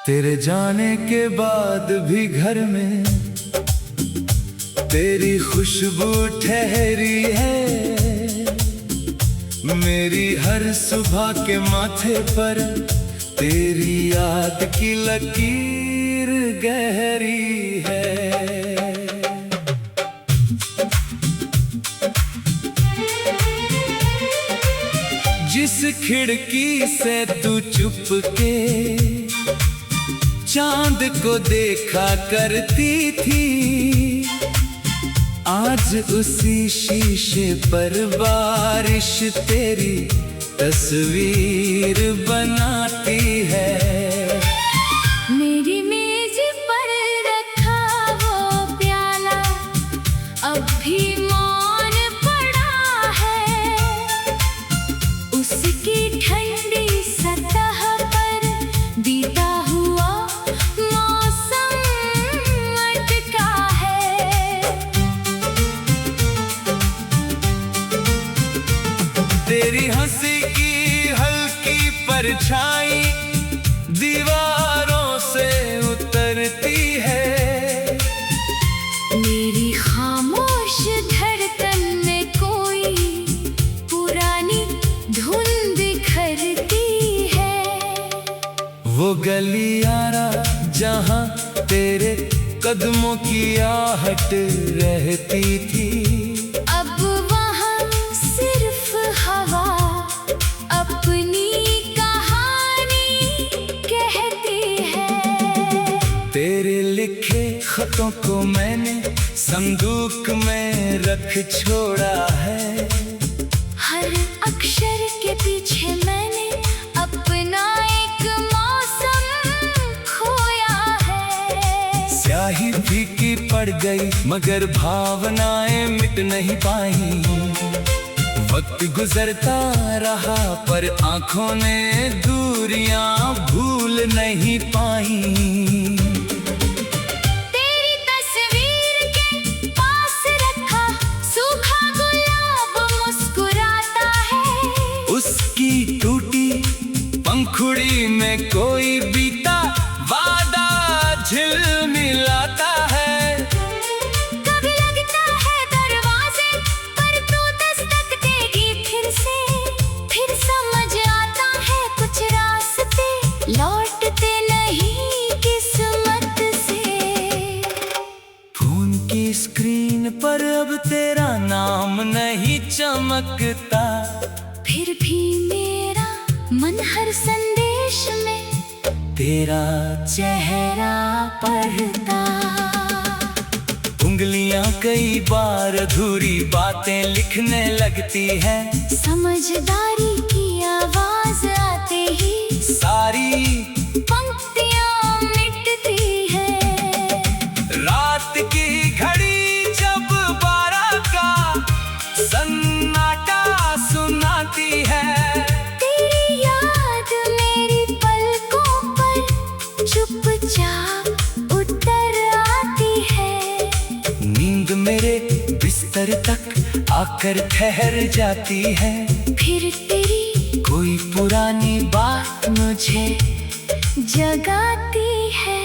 तेरे जाने के बाद भी घर में तेरी खुशबू ठहरी है। मेरी हर सुबह के माथे पर तेरी याद की लकीर गहरी है। जिस खिड़की से तू चुपके चांद को देखा करती थी, आज उसी शीशे पर बारिश तेरी तस्वीर बनाती है। मेरी मेज पर रखा वो प्याला अब भी मौन पड़ा है। उसकी ठंडी सतह पर बीता हुआ मौसम अटका है। तेरी हंसी की हल्की परछाई दीवारों से उतरती है। मेरी खामोश धड़कन में कोई पुरानी धुन बिखरती है। वो गलियारा जहाँ तेरे कदमों की आहट रहती थी, अब वहाँ सिर्फ हवा अपनी कहानी कहती है। तेरे लिखे खतों को मैंने संदूक में रख छोड़ा है। हर अक्षर के पीछे मैंने अपना एक मौसम खोया है। स्याही फीकी पड़ गई मगर भावनाएं मिट नहीं पाई। वक्त गुजरता रहा पर आंखों ने दूरियां भूल नहीं पाई। तेरी तस्वीर के पास रखा सूखा गुलाब मुस्कुराता है। उसकी टूटी पंखुड़ी में कोई बीता वादा झिलमिलाता है। कभी लगता है दरवाजे पर तू दस्तक देगी फिर से। फिर समझ आता है कुछ रास्ते लौटते नहीं किस्मत से। फोन की स्क्रीन पर अब तेरा नाम नहीं चमकता, फिर भी मेरा मन हर संदेश में तेरा चेहरा पढ़ता। उंगलियां कई बार अधूरी बातें लिखने लगती हैं। समझदारी की आवाज आते ही सारी पंक्तियां मिटती है। रात की घड़ी जब 12 का सन्नाटा सुनाती है। तेरी याद मेरी पलकों पर चुपचाप उतर आती है। नींद मेरे बिस्तर तक आकर ठहर जाती है। फिर तेरी कोई पुरानी बात मुझे जगाती है।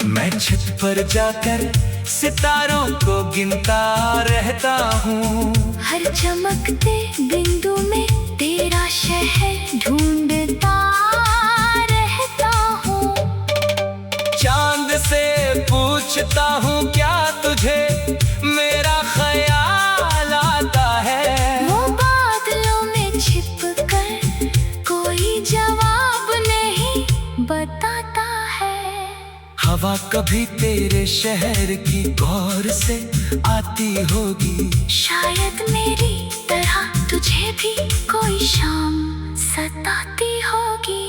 मैं छत पर जाकर सितारों को गिनता रहता हूँ। हर चमकते बिंदु में तेरा शहर ढूंढता रहता हूँ। चांद से पूछता हूँ क्या तुझे मेरा ख्याल आता है। वो बादलों में छिपकर कोई जवाब नहीं बताता है। हवा कभी तेरे शहर की गौर से आती होगी। शायद मेरी तरह तुझे भी कोई शाम सताती होगी।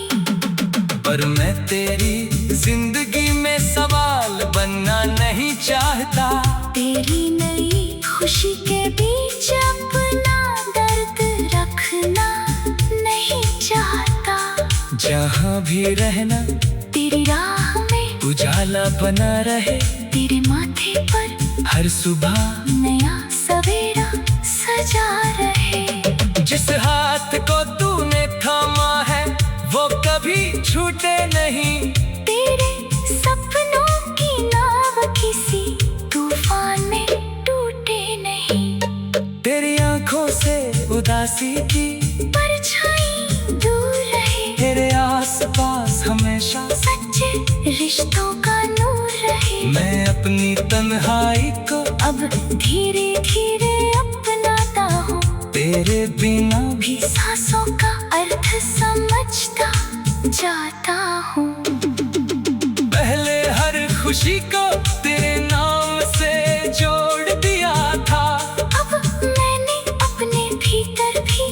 पर मैं तेरी जिंदगी में सवाल बनना नहीं चाहता। तेरी नई खुशी के बीच अपना दर्द रखना नहीं चाहता। जहाँ भी रहना तेरी राह में उजाला बना रहे। तेरे माथे पर हर सुबह नया सवेरा सजा रहे। जिस हाथ को तूने थामा है वो कभी छूटे नहीं। उदासी की परछाई दूर रहे, तेरे आसपास हमेशा सच्चे रिश्तों का नूर रहे। मैं अपनी तन्हाई को अब धीरे धीरे अपनाता हूँ, तेरे बिना भी सांसों का अर्थ समझता जाता हूँ। पहले हर खुशी को तेरे नाम से जोड़ दिया था, अब मैंने अपने भीतर भी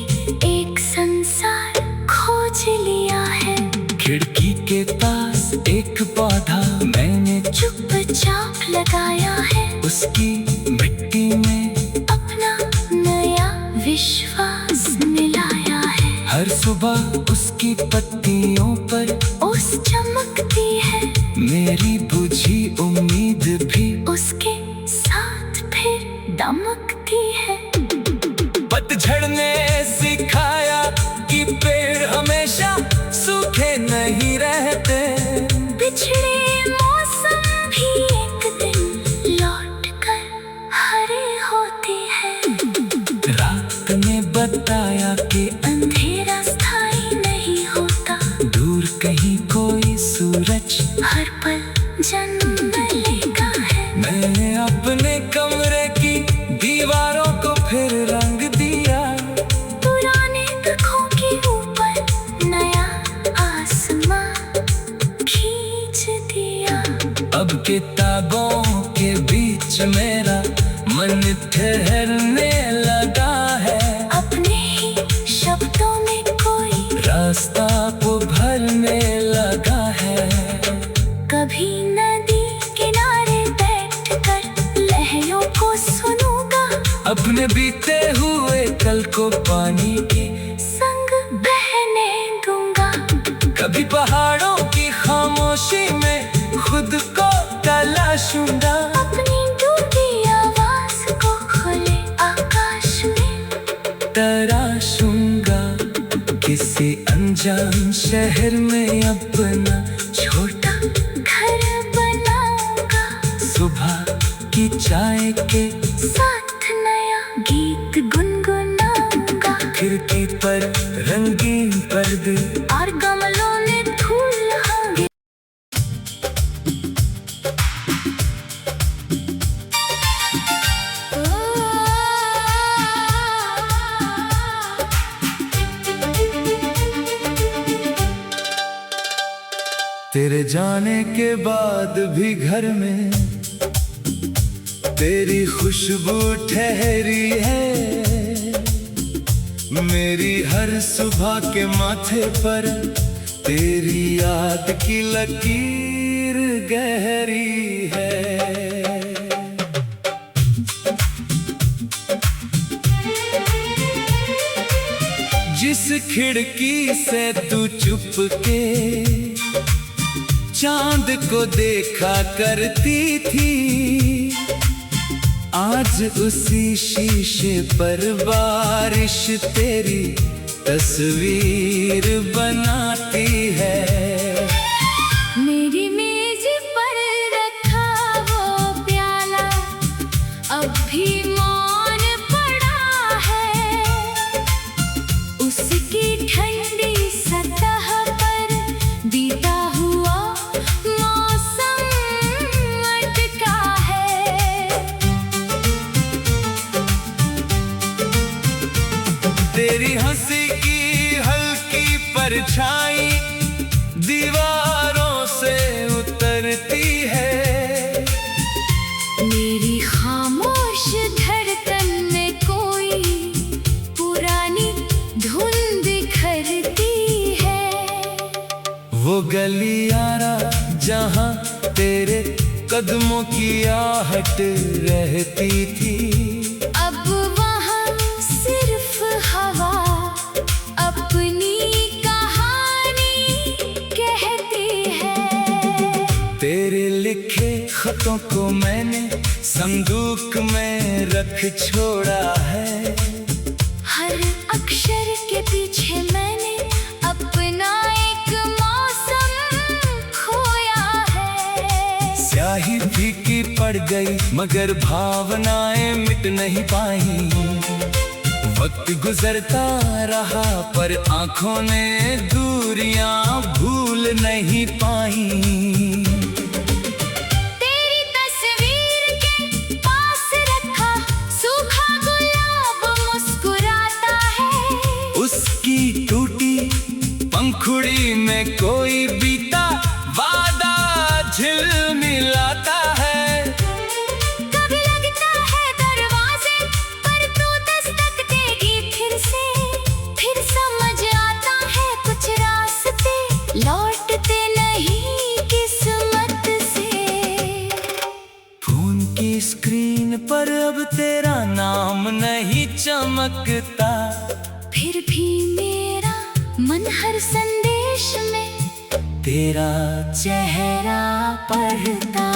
एक संसार खोज लिया है। खिड़की के पास एक पौधा मैंने चुपचाप लगाया है, उसकी मिट्टी में अपना नया विश्वास मिलाया है। हर सुबह उसकी पत्तियों पर ओस चमकती है, मेरी बुझी उम्मीद भी उसके साथ फिर दमकती है। पतझड़ ने सिखाया कि पेड़ हमेशा सूखे नहीं रहते, बिछड़े मौसम भी एक दिन लौट कर हरे होते हैं। रात ने बताया कि अंधेरा स्थायी नहीं होता, दूर कहीं कोई सूरज हर पल जन्म लेगा है। मैंने अपने कमरे की दीवारों को फिर रंग दिया, पुराने दुखों के ऊपर नया आसमां खींच दिया। अब किताबों के बीच मेरा मन ठहरने लगा है, अपने ही शब्दों में कोई रास्ता उभरने लगा है। कभी नदी किनारे बैठकर लहरों को सुनूंगा, अपने बीते हुए कल को पानी के संग बहने दूंगा। कभी पहाड़ों की खामोशी में खुद को तलाशूंगा, अपनी डूबी आवाज को खुले आकाश में तराशूंगा। किसी अनजान शहर में अपना छोटा घर बनाऊंगा, सुबह की चाय के साथ नया गीत गुनगुनाऊंगा। खिड़की पर रंगीन पर्दे और गमलों में फूल होंगे। तेरे जाने के बाद भी घर में तेरी खुशबू ठहरी है, मेरी हर सुबह के माथे पर तेरी याद की लकीर गहरी है। जिस खिड़की से तू चुपके चांद को देखा करती थी, आज उसी शीशे पर बारिश तेरी तस्वीर बनाती है। मेरी मेज पर रखा वो प्याला अब भी मौन पड़ा है, उसकी ठंडी सतह पर बीता हुआ मौसम अटका है। तेरी हंसी की हल्की परछाई दीवारों से उतरती है, मेरी खामोश धड़कन में कोई पुरानी धुन बिखरती है। वो गलियारा जहाँ तेरे कदमों की आहट रहती थी, अब वहाँ सिर्फ हवा अपनी कहानी कहती है। तेरे लिखे खतों को मैंने संदूक में रख छोड़ा है, हर अक्षर के पीछे मैंने अपना एक मौसम खोया है। स्याही फीकी पड़ गई मगर भावनाएं मिट नहीं पाई, वक्त गुजरता रहा पर आंखों ने दूरियां भूल नहीं पाई। तेरी तस्वीर के पास रखा सूखा गुलाब मुस्कुराता है। उसकी टूटी पंखुड़ी में कोई बीता वादा झिलमिलाता है। कभी लगता है दरवाजे पर तू दस्तक देगी फिर से, फिर समझ आता है कुछ रास्ते लौटते नहीं किस्मत से। फोन की स्क्रीन पर अब तेरा नाम नहीं चमकता, फिर भी मेरा मन हर संदेश में तेरा चेहरा पढ़ता।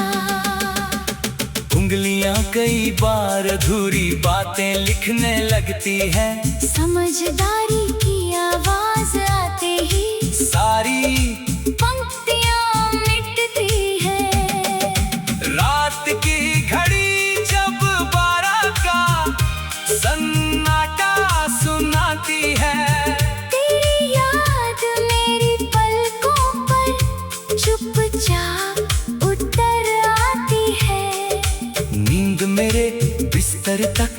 उंगलियां कई बार अधूरी बातें लिखने लगती हैं। समझदारी की आवाज आते ही सारी पंक्तियां मिटती है। रात की घड़ी जब 12 का सन्नाटा सुनाती है। तेरी याद मेरी पलकों पर चुपचाप उतर आती है। नींद मेरे बिस्तर तक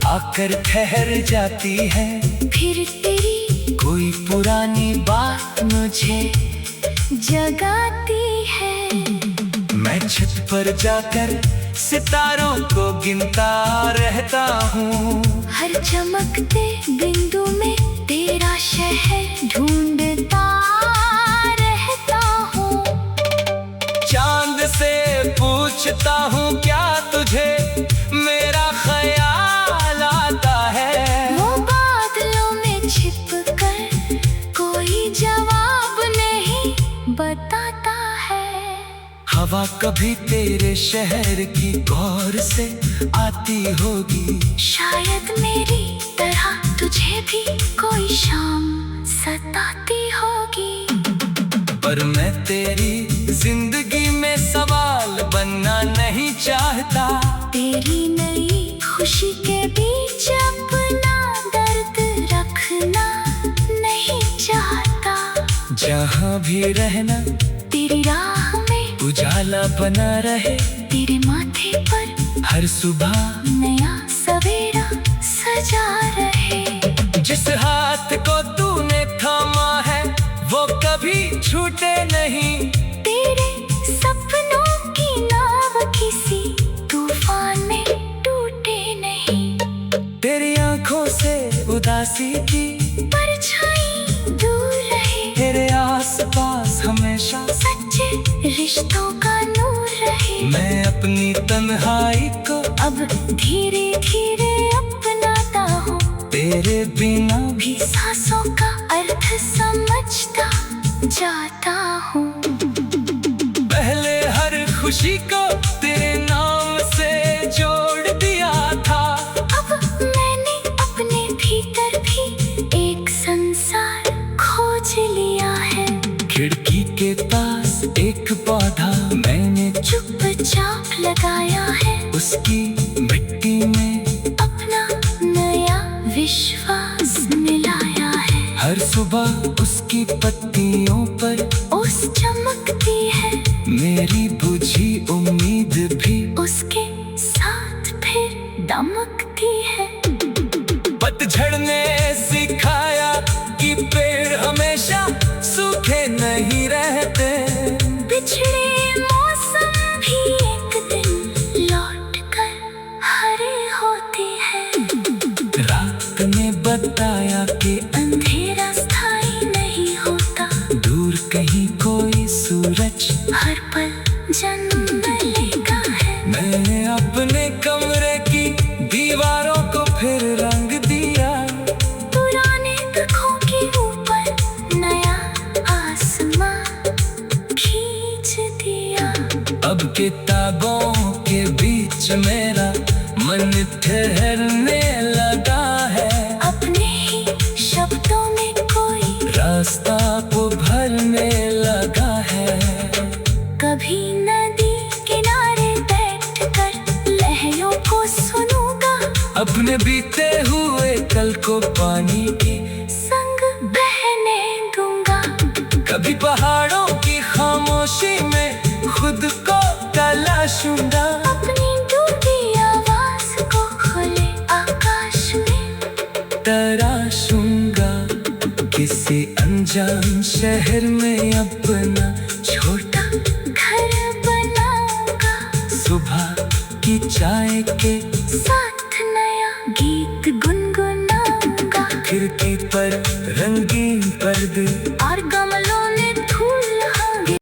आकर ठहर जाती है। फिर तेरी कोई पुरानी बात मुझे जगाती है। मैं छत पर जाकर सितारों को गिनता रहता हूँ। हर चमकते बिंदु में तेरा शहर ढूंढता रहता हूँ। चांद से पूछता हूँ क्या तुझे मेरा ख्याल आता है। वो बादलों में छिपकर कोई जवाब नहीं बताता है। हवा कभी तेरे शहर की गौर से आती होगी। शायद मेरी तरह तुझे भी कोई शाम सताती होगी। पर मैं तेरी जिंदगी में सवाल बनना नहीं चाहता। तेरी नई खुशी के बीच अपना दर्द रखना नहीं चाहता। जहाँ भी रहना तेरी राह में उजाला बना रहे। तेरे माथे पर हर सुबह नया सवेरा सजा रहे। जिस हाथ को तूने थामा है वो कभी छूटे नहीं। तेरे सपनों की नाव किसी तूफान में टूटे नहीं। तेरी आंखों से उदासी की परछाई दूर रहे। तेरे आसपास हमेशा सच्चे रिश्तों का नूर रहे। मैं अपनी तन्हाई को अब धीरे धीरे अपनाता हूँ। तेरे बिना भी सांसों का अर्थ समझता जाता हूँ। पहले हर खुशी को तेरे नाम से जोड़ दिया था। अब मैंने अपने भीतर भी एक संसार खोज लिया है। खिड़की के पास एक पौधा मैंने चुपचाप लगाया है। उसकी मिट्टी में अपना नया विश्वास मिलाया है। हर सुबह उसकी पत्तियों पर ओस चमकती है। मेरी बुझी उम्मीद भी उसके साथ फिर दमकती है। पतझड़ ने सिखाया कि पेड़ हमेशा सूखे नहीं रहते। बिछड़े मौसम भी एक दिन लौट कर हरे होते हैं। रात ने बताया कि अंधेरा स्थायी नहीं होता। दूर कहीं कोई सूरज हर पल जन्म लेगा है। मैंने अपने कमरे की दीवारों को फिर रंग दिया। पुराने दुखों के ऊपर नया आसमां खींच दिया। अब किताबों के बीच मेरा मन ठहरने लगा है। अपने ही शब्दों में कोई रास्ता उभरने लगा है। कभी नदी किनारे बैठकर लहरों को सुनूंगा। अपने बीते हुए कल को पानी की संग बहने दूंगा। कभी पहाड़ों की खामोशी में खुद को तलाशूंगा। अपनी डूबी आवाज को खुले आकाश में तराशूंगा। किसी अनजान शहर में अपना छोटा घर बनाऊंगा। सुबह की चाय के साथ नया गीत गुनगुनाऊंगा। खिड़की पर रंगीन पर्दे और गमलों में फूल होंगे।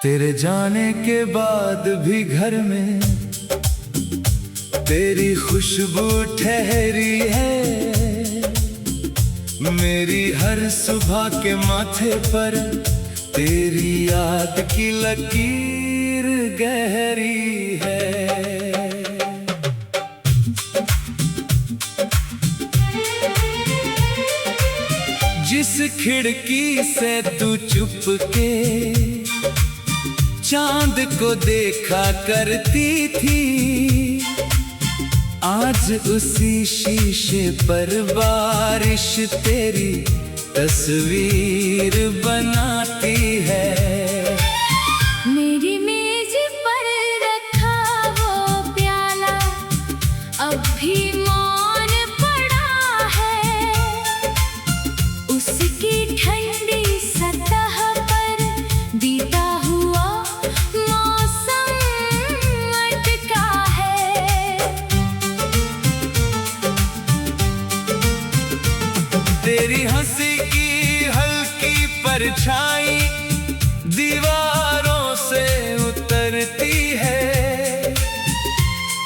तेरे जाने के बाद भी घर में तेरी खुशबू ठहरी है। मेरी हर सुबह के माथे पर तेरी याद की लकीर गहरी है। जिस खिड़की से तू चुपके चांद को देखा करती थी, आज उसी शीशे पर बारिश तेरी तस्वीर बनाती है। मेरी मेज पर रखा वो प्याला अब भी मौन पड़ा है। उसकी ठंडी सतह पर बीता हुआ मौसम अटका है। तेरी हंसी की हल्की परछाई दीवारों से उतरती है।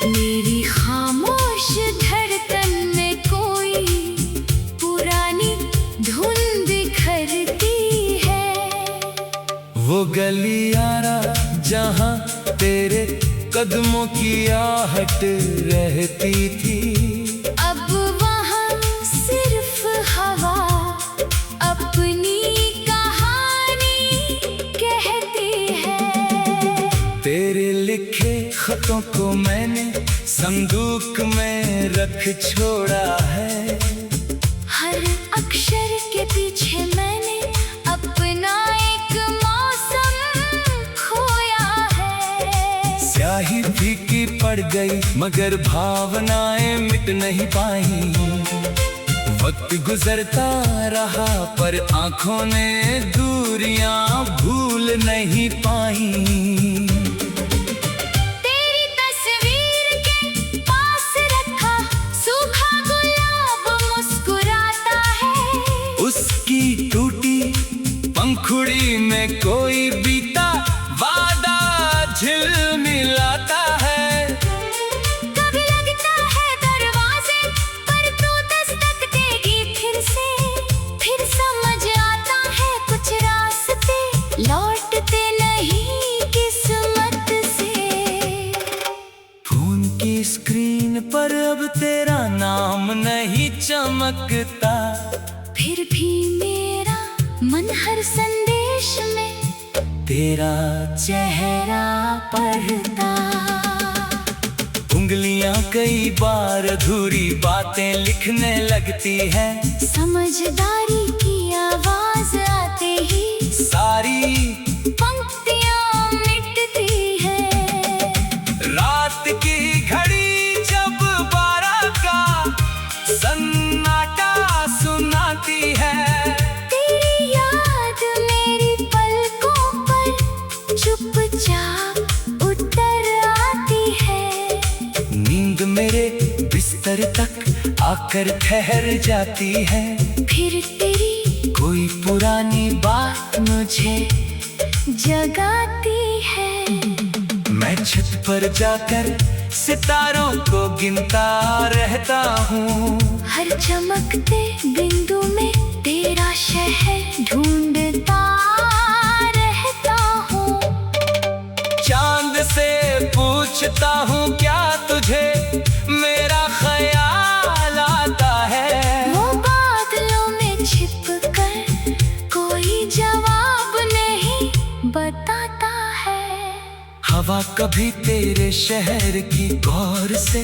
मेरी खामोश धड़कन में कोई पुरानी धुन बिखरती है। वो गलियारा जहाँ तेरे कदमों की आहट रहती थी, अब वहाँ सिर्फ हवा अपनी कहानी कहती है। तेरे लिखे खतों को मैंने संदूक में रख छोड़ा है। हर अक्षर के पीछे मैंने अपना एक मौसम खोया है। स्याही फीकी पड़ गई मगर भावनाएं मिट नहीं पाई। वक्त गुजरता रहा पर आंखों ने दूरियां भूल नहीं पाई। तेरी तस्वीर के पास रखा सूखा गुलाब मुस्कुराता है। उसकी टूटी पंखुड़ी में कोई बीता वादा झिलमिलाता है। कभी लगता है दरवाजे पर तू दस्तक देगी फिर से। फिर समझ आता है कुछ रास्ते लौटते नहीं किस्मत से। फोन की स्क्रीन पर अब तेरा नाम नहीं चमकता। फिर भी मेरा मन हर संदेश में तेरा चेहरा पढ़ता। उंगलियां कई बार अधूरी बातें लिखने लगती है। समझदारी की आवाज आते ही सारी पंक्तियां मिटती है। रात की घड़ी जब 12 का सन्नाटा सुनाती है। तेरी याद मेरी पलकों पर चुपचाप उतर आती है। नींद मेरे बिस्तर तक आकर ठहर जाती है। फिर तेरी कोई पुरानी बात मुझे जगाती है। मैं छत पर जाकर सितारों को गिनता रहता हूँ। हर चमकते बिंदु में तेरा शहर ढूंढता रहता हूँ। चांद से पूछता हूँ क्या तुझे मेरा ख्याल आता है। वो बात हवा कभी तेरे शहर की गौर से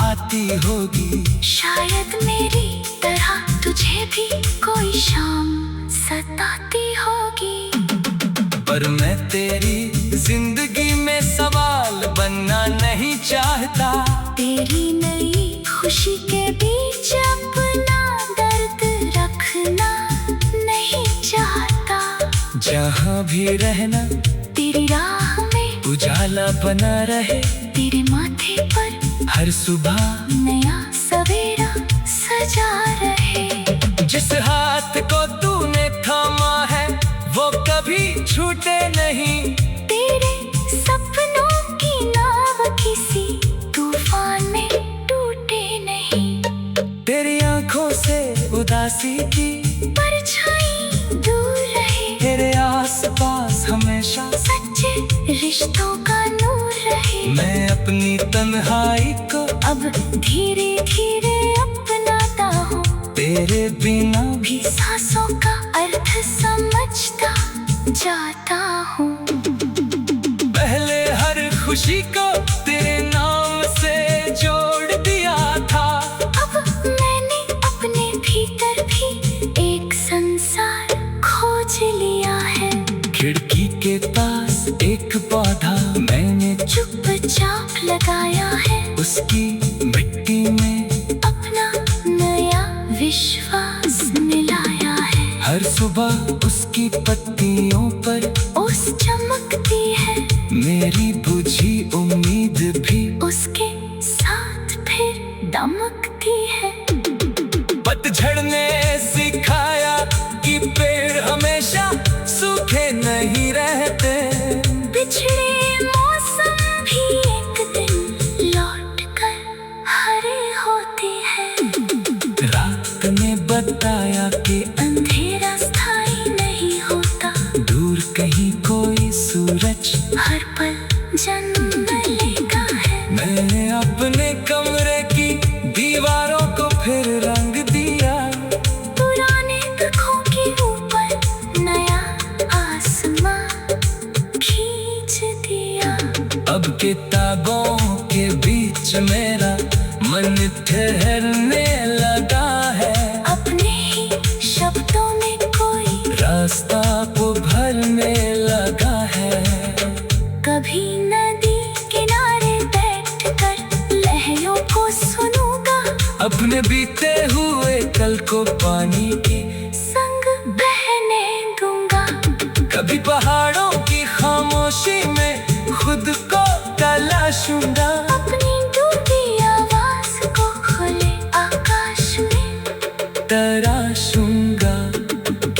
आती होगी। शायद मेरी तरह तुझे भी कोई शाम सताती होगी। पर मैं तेरी जिंदगी में सवाल बनना नहीं चाहता। तेरी नई खुशी के बीच अपना दर्द रखना नहीं चाहता। जहाँ भी रहना तेरी राह में उजाला बना रहे। तेरे माथे पर हर सुबह नया सवेरा सजा रहे। जिस हाथ को तूने थामा है वो कभी छूटे नहीं। तेरे सपनों की नाव किसी तूफान में टूटे नहीं। तेरी आंखों से उदासी की परछाई दूर रहे। तेरे आसपास हमेशा सच्चे रिश्तों का नूर रहे। मैं अपनी तन्हाई को अब धीरे धीरे अपनाता हूँ। तेरे बिना भी सांसों का अर्थ समझता जाता हूँ। पहले हर खुशी को तेरे नाम से जोड़ दिया था। अब मैंने अपने भीतर भी एक संसार खोज लिया है। खिड़की के पास एक पौधा मैंने चुपचाप लगाया है। उसकी मिट्टी में अपना नया विश्वास मिलाया है। हर सुबह उसकी पत्तियों पर ओस चमकती है। मेरी बुझी उम्मीद भी उसके साथ फिर दमकती है। पतझड़ ने सिखाया कि पेड़ हमेशा सूखे नहीं रहते। बिछड़े मौसम भी एक दिन लौट कर हरे होते हैं। रात ने बताया कि अंधेरा स्थायी नहीं होता। दूर कहीं कोई सूरज हर पल जन्म लेता है। मैंने अपने कमरे की दीवारों को फिर रंग दिया। पुराने दुखों के ऊपर नया आसमां खींच दिया। अब किताबों के बीच मेरा मन ठहरने लगा है। अपने ही शब्दों में कोई रास्ता उभरने लगा है। कभी नदी किनारे बैठकर लहरों को सुनूंगा। अपने बीते हुए कल को पानी के संग बहने दूंगा। कभी पहाड़ों की खामोशी में खुद को तलाशूंगा। अपनी डूबी आवाज को खुले आकाश में तराशूंगा।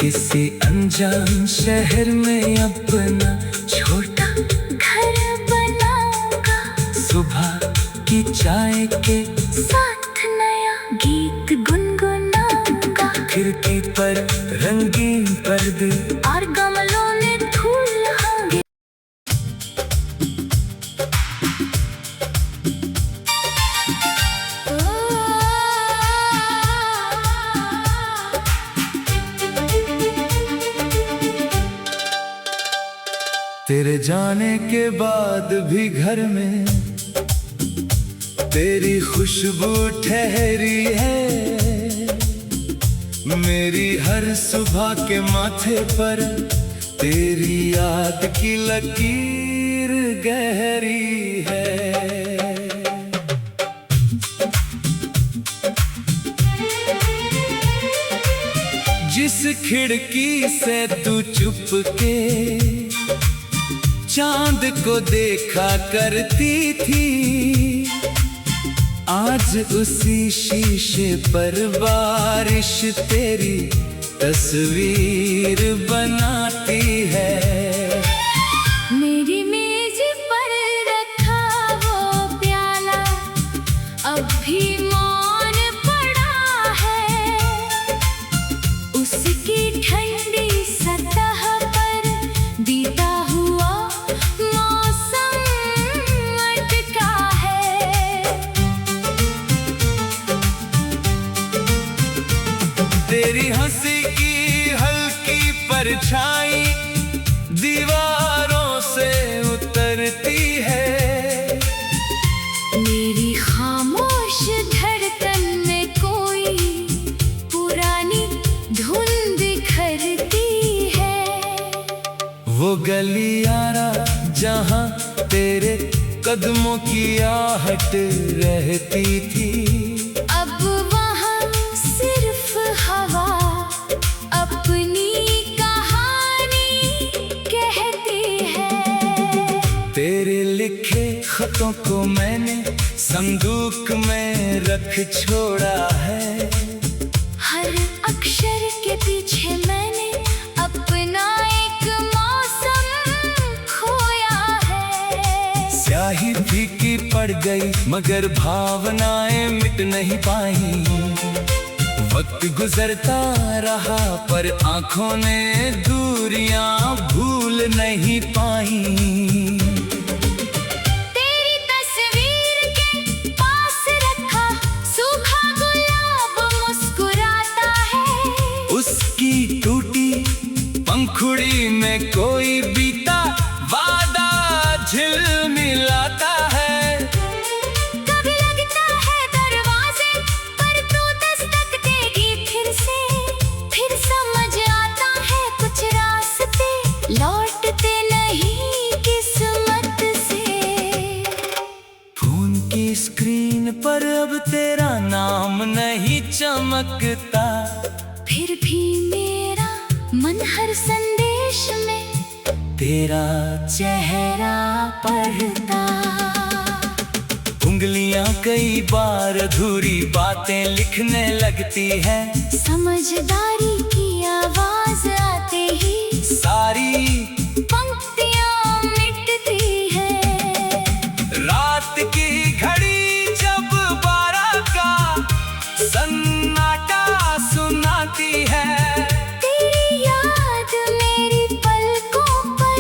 किसी अनजान शहर में अपना छोटा घर बनाऊंगा। सुबह की चाय के साथ नया गीत गुनगुनाऊंगा। खिड़की पर रंगीन पर्दे और गमलों में फूल होंगे। तेरे जाने के बाद भी घर में तेरी खुशबू ठहरी है। मेरी हर सुबह के माथे पर तेरी याद की लकीर गहरी है। जिस खिड़की से तू चुपके चांद को देखा करती थी, आज उसी शीशे पर बारिश तेरी तस्वीर बनाती है। मेरी मेज पर रखा वो प्याला अब भी मौन पड़ा है। उसकी ठंडी सतह पर बीता हुआ मौसम अटका है। तेरी हंसी की परछाई दीवारों से उतरती कदमों की आहट रहती थी। अब वहाँ सिर्फ हवा अपनी कहानी कहती है। तेरे लिखे खतों को मैंने संदूक में रख छोड़ा है। हर अक्षर के पीछे मैंने अपना एक मौसम खोया है। स्याही फीकी पड़ गई मगर भावनाएं मिट नहीं पाई। वक्त गुजरता रहा पर आंखों ने दूरियां भूल नहीं पाई। तेरी तस्वीर के पास रखा सूखा गुलाब मुस्कुराता है। उसकी टूटी पंखुड़ी में कोई बीता वादा झिलमिलाता है। कभी लगता है दरवाजे पर तू दस्तक देगी फिर से। फिर समझ आता है कुछ रास्ते लौटते नहीं किस्मत से। फोन की स्क्रीन पर अब तेरा नाम नहीं चमकता। फिर भी मेरा मन हर संदेश में तेरा चेहरा पढ़ता। उंगलियां कई बार अधूरी बातें लिखने लगती है। समझदारी की आवाज आते ही सारी पंक्तियां मिटती है। रात की घड़ी जब 12 का सन्नाटा सुनाती है। तेरी याद मेरी पलकों पर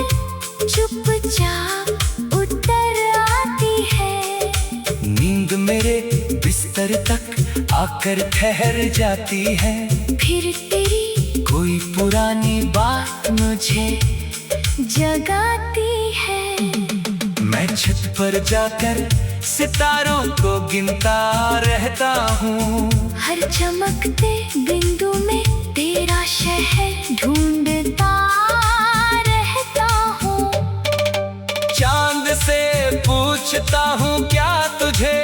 चुपचाप उतर आती है। नींद मेरे बिस्तर तक आकर ठहर जाती है। फिर तेरी कोई पुरानी बात मुझे जगाती है। मैं छत पर जाकर सितारों को गिनता रहता हूँ। हर चमकते बिंदु में तेरा शहर ढूंढता रहता हूँ। चांद से पूछता हूँ क्या तुझे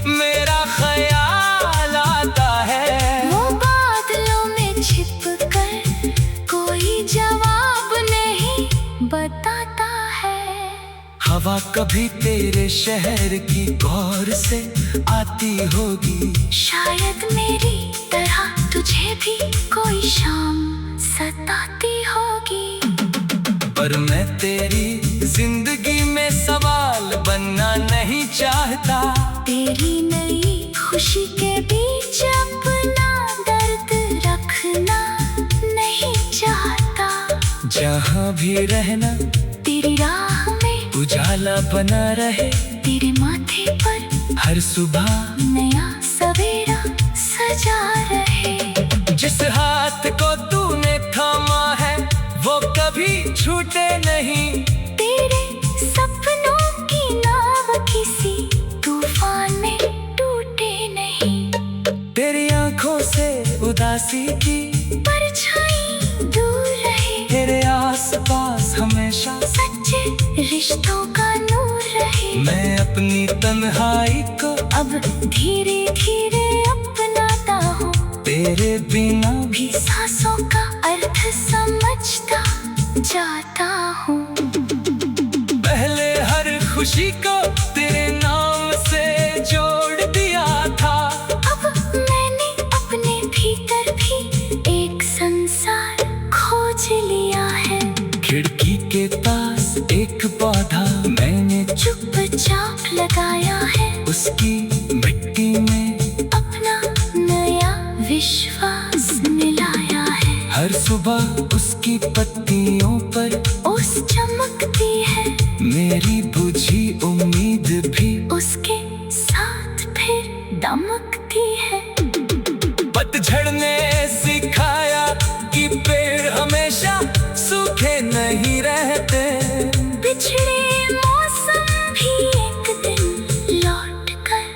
मेरा ख्याल आता है। वो बादलों में छिप कर कोई जवाब नहीं बताता है। हवा कभी तेरे शहर की गौर से आती होगी। शायद मेरी तरह तुझे भी कोई शाम सताती होगी। पर मैं तेरी जिंदगी में सवाल बनना नहीं चाहता। तेरी नई खुशी के बीच अपना दर्द रखना नहीं चाहता। जहाँ भी रहना तेरी राह में उजाला बना रहे। तेरे माथे पर हर सुबह नया सवेरा सजा रहे। जिस हाथ को तूने थामा है वो कभी छूटे नहीं। तेरे सपनों की नाव किसी तूफान में टूटे नहीं। तेरी आंखों से उदासी की परछाई दूर रहे। तेरे आसपास हमेशा सच्चे रिश्तों का नूर रहे। मैं अपनी तन्हाई को अब धीरे धीरे अपनाता हूँ। तेरे बिना भी सांसों का अर्थ समझता जाता हूँ। पहले हर खुशी को तेरे नाम से जोड़ दिया था। अब मैंने अपने भीतर भी एक संसार खोज लिया है। खिड़की के पास एक पौधा मैंने चुपचाप लगाया है। उसकी मिट्टी में अपना नया विश्वास मिलाया है। हर सुबह उसकी पत्तियों पर ओस चमकती है। मेरी बुझी उम्मीद भी उसके साथ फिर दमकती है। पतझड़ ने सिखाया कि पेड़ हमेशा सूखे नहीं रहते। बिछड़े मौसम भी एक दिन लौट कर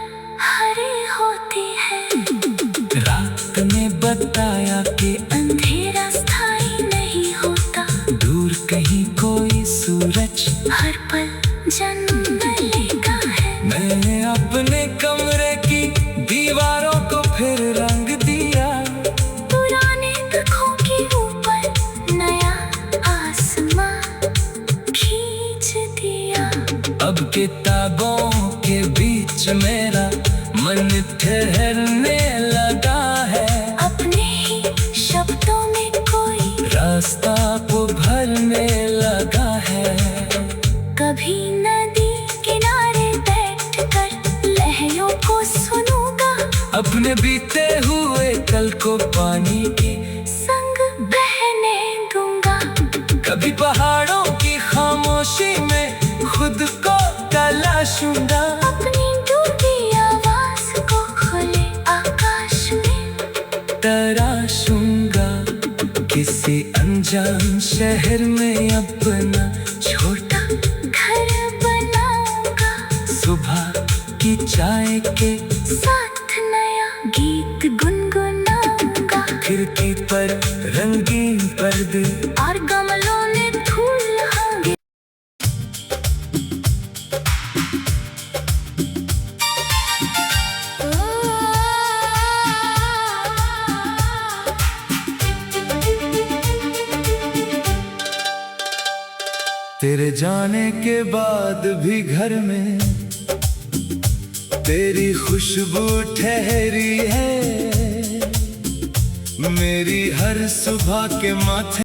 हरे होते हैं। रात ने बताया कि अंधेरा स्थायी नहीं होता। दूर रागों के बीच मेरा मन ठहरने लगा है। अपने ही शब्दों में कोई रास्ता उभरने लगा है। कभी नदी किनारे बैठकर लहरों को सुनूंगा, अपने बीते हुए कल को पानी के संग बहने दूंगा। कभी पहाड़ों की खामोशी में खुद को तलाशूंगा। अपनी डूबी आवाज को खुले आकाश में तराशूंगा। किसी अनजान शहर में अपना छोटा घर बनाऊंगा। सुबह की चाय के साथ नया गीत गुनगुनाऊंगा। खिड़की पर रंगीन पर्दे और गमलों में फूल होंगे। तेरे जाने के बाद भी घर में तेरी खुशबू ठहरी है। मेरी हर सुबह के माथे